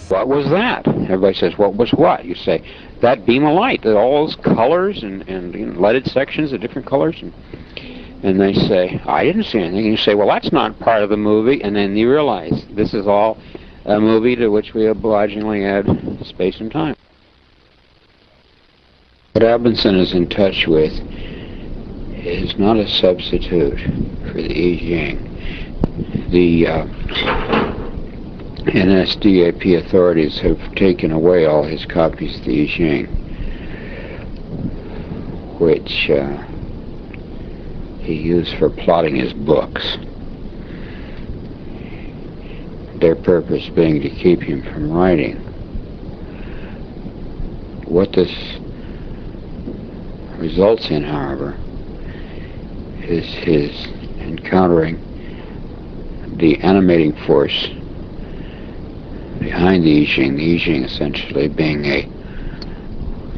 What was that? Everybody says, what was what? You say, that beam of light, that all those colors and you know, leaded sections of different colors. And they say, I didn't see anything. And you say, well, that's not part of the movie. And then you realize this is all a movie to which we obligingly add space and time. What Robinson is in touch with is not a substitute for the I Ching. The NSDAP authorities have taken away all his copies of the I Ching, which he used for plotting his books. Their purpose being to keep him from writing. What this results in, however, is his encountering the animating force behind the I Ching. The I Ching essentially being a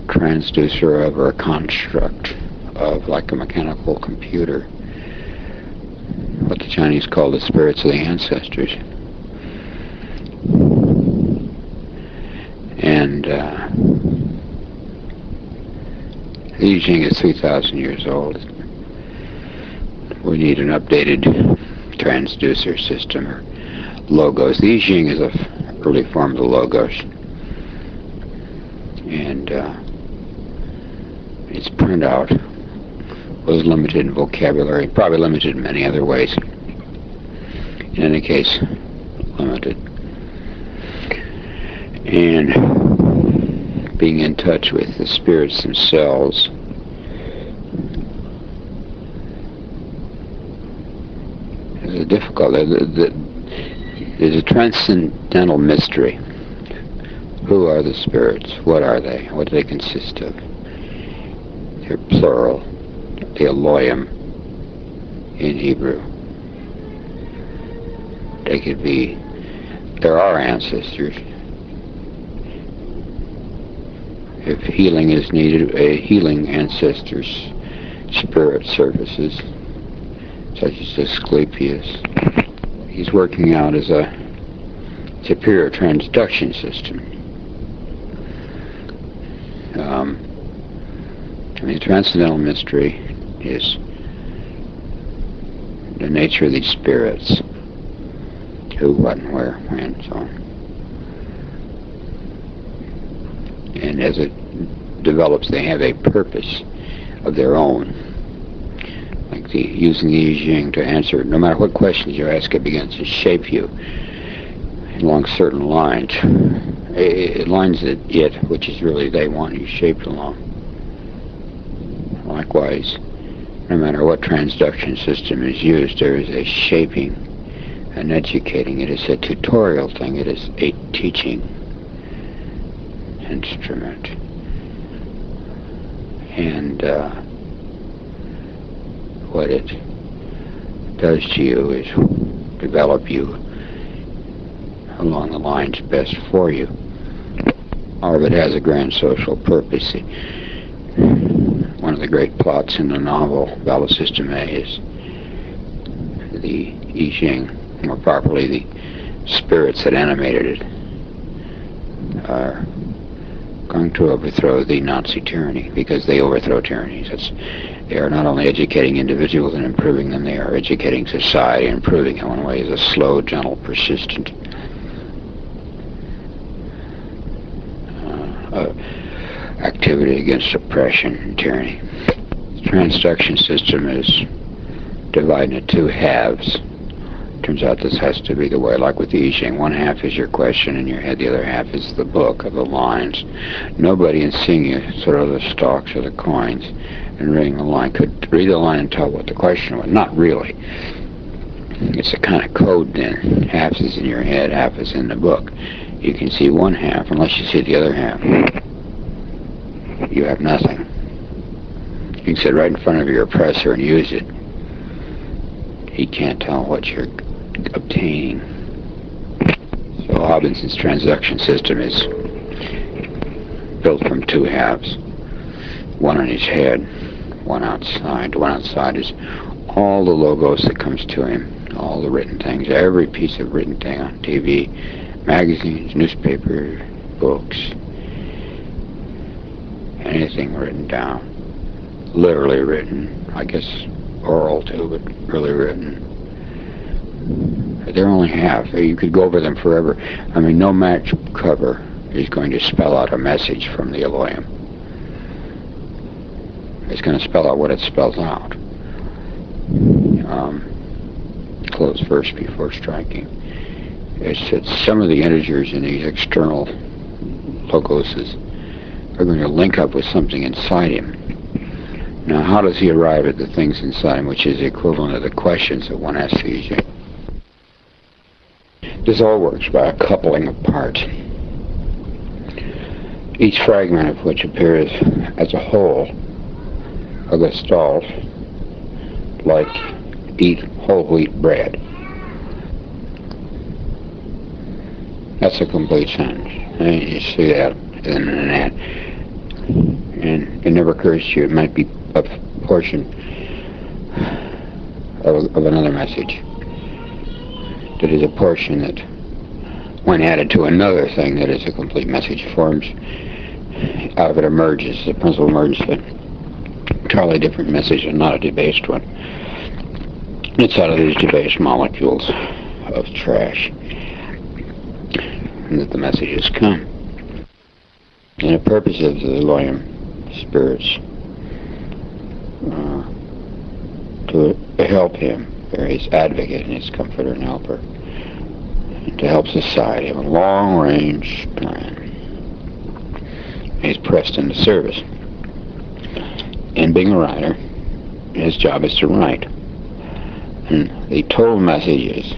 transducer of, or a construct of, like a mechanical computer, what the Chinese call the spirits of the ancestors. And the I Ching is 3,000 years old. We need an updated transducer system or logos. The I Ching is an early form of the logos. And its printout was limited in vocabulary, probably limited in many other ways. In any case, limited. And being in touch with the spirits themselves is a difficult. There's a transcendental mystery. Who are the spirits? What are they? What do they consist of? They're plural. The Elohim in Hebrew. They could be. There are ancestors. If healing is needed, a healing ancestor's spirit surfaces, such as Asclepius. He's working out as a superior transduction system. The transcendental mystery is the nature of these spirits. Who, what, and where, when, and so on. And as it develops, they have a purpose of their own. Like using the I Ching to answer, no matter what questions you ask, it begins to shape you along certain lines. Lines that which is really they want you shaped along. Likewise, no matter what transduction system is used, there is a shaping and educating. It is a tutorial thing. It is a teaching instrument. And what it does to you is develop you along the lines best for you. All of it has a grand social purpose. One of the great plots in the novel Bella Systeme is the I Ching, more properly the spirits that animated it, are going to overthrow the Nazi tyranny, because they overthrow tyrannies. They are not only educating individuals and improving them, they are educating society and improving it. One way is a slow, gentle, persistent activity against oppression and tyranny. The transduction system is divided into two halves. Turns out this has to be the way, like with the I Ching. One half is your question in your head, the other half is the book of the lines. Nobody in seeing you, sort of the stalks or the coins, and reading the line could read the line and tell what the question was. Not really. It's a kind of code then. Half is in your head, half is in the book. You can see one half unless you see the other half. You have nothing. You can sit right in front of your oppressor and use it. He can't tell what you're obtaining. So Hobinson's transduction system is built from two halves. One in his head, one outside. The one outside is all the logos that comes to him, all the written things, every piece of written thing on TV, magazines, newspaper, books, anything written down, literally written, I guess oral too, but really written. They're only half. You could go over them forever. I mean, no match cover is going to spell out a message from the Elohim. It's going to spell out what it spells out. Close verse before striking. It's that some of the integers in these external logoses are going to link up with something inside him. Now, how does he arrive at the things inside him, which is the equivalent of the questions that one asks the EJ? This all works by a coupling of parts, each fragment of which appears as a whole, a gestalt, like eat whole wheat bread. That's a complete sentence. And you see that in that. And it never occurs to you it might be a portion of another message. That is a portion that, when added to another thing that is a complete message, forms, out of it emerges, the principle emerges an entirely different message and not a debased one. It's out of these debased molecules of trash and that the messages come. And the purpose of the Elohim spirits to help him, or his advocate and his comforter and helper, and to help society have a long-range plan. He's pressed into service. And being a writer, his job is to write. And the total messages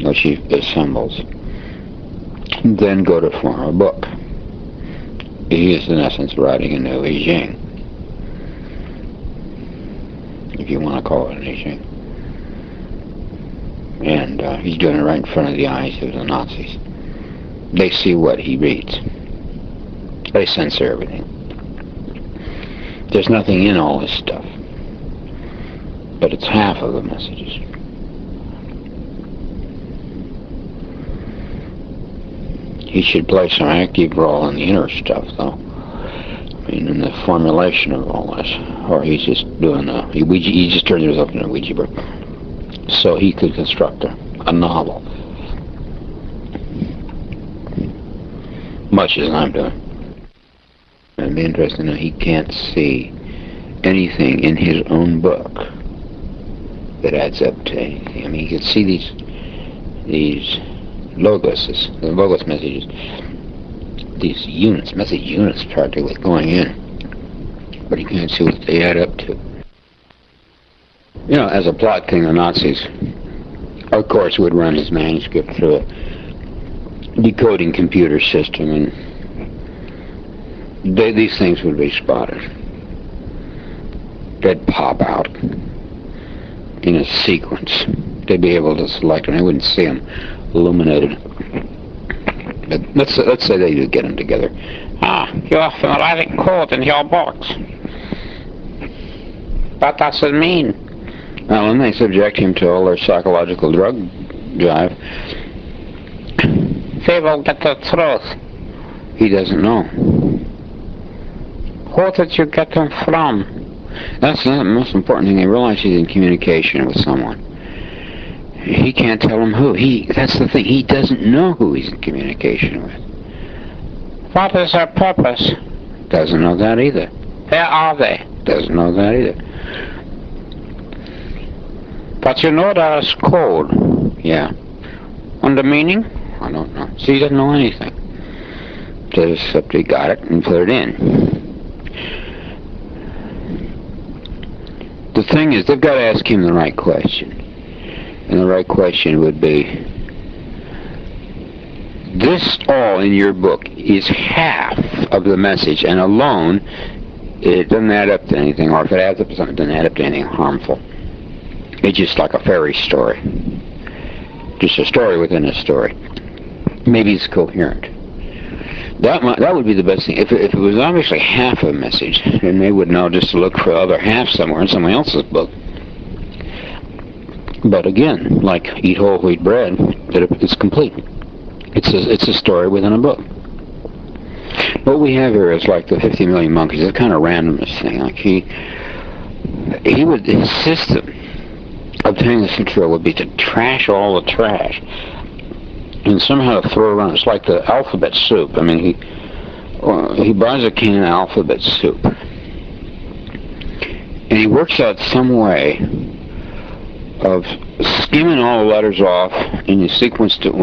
which he assembles then go to form a book. He is in essence writing a new I Ching, if you want to call it an I Ching. And he's doing it right in front of the eyes of the Nazis. They see what he reads. They censor everything. There's nothing in all this stuff, but it's half of the messages. He should play some active role in the inner stuff, though. I mean, in the formulation of all this. Or he's just doing he just turns himself into a Ouija board. So he could construct a novel. Much as I'm doing. It'd be interesting that he can't see anything in his own book that adds up to anything. I mean, he can see these logos, the logos messages, these units, message units practically going in, but he can't see what they add up to. You know, as a plot thing, the Nazis, of course, would run his manuscript through a decoding computer system, and these things would be spotted. They'd pop out in a sequence. They'd be able to select them. They wouldn't see them illuminated. But let's say they do get them together. You have an erratic code in your box. What does it mean? Well, and they subject him to all their psychological drug drive. They will get the truth. He doesn't know. Who did you get them from? That's the most important thing. They realize he's in communication with someone. He can't tell him who. That's the thing. He doesn't know who he's in communication with. What is their purpose? Doesn't know that either. Where are they? Doesn't know that either. But you know there is code. Yeah. And the meaning? I don't know. So he doesn't know anything. Except he got it and put it in. The thing is, they've got to ask him the right question. And the right question would be, this all in your book is half of the message, and alone it doesn't add up to anything, or if it adds up to something, it doesn't add up to anything harmful. It's just like a fairy story. Just a story within a story. Maybe it's coherent. That would be the best thing. If it was obviously half a message, then they would know just to look for the other half somewhere in somebody else's book. But again, like eat whole wheat bread, that it's complete. It's a story within a book. What we have here is like the 50 Million Monkeys. It's kind of randomness thing. Like his system of obtaining this material would be to trash all the trash and somehow throw around. It's like the alphabet soup. I mean, he buys a can of alphabet soup, and he works out some way of skimming all the letters off, and you sequenced it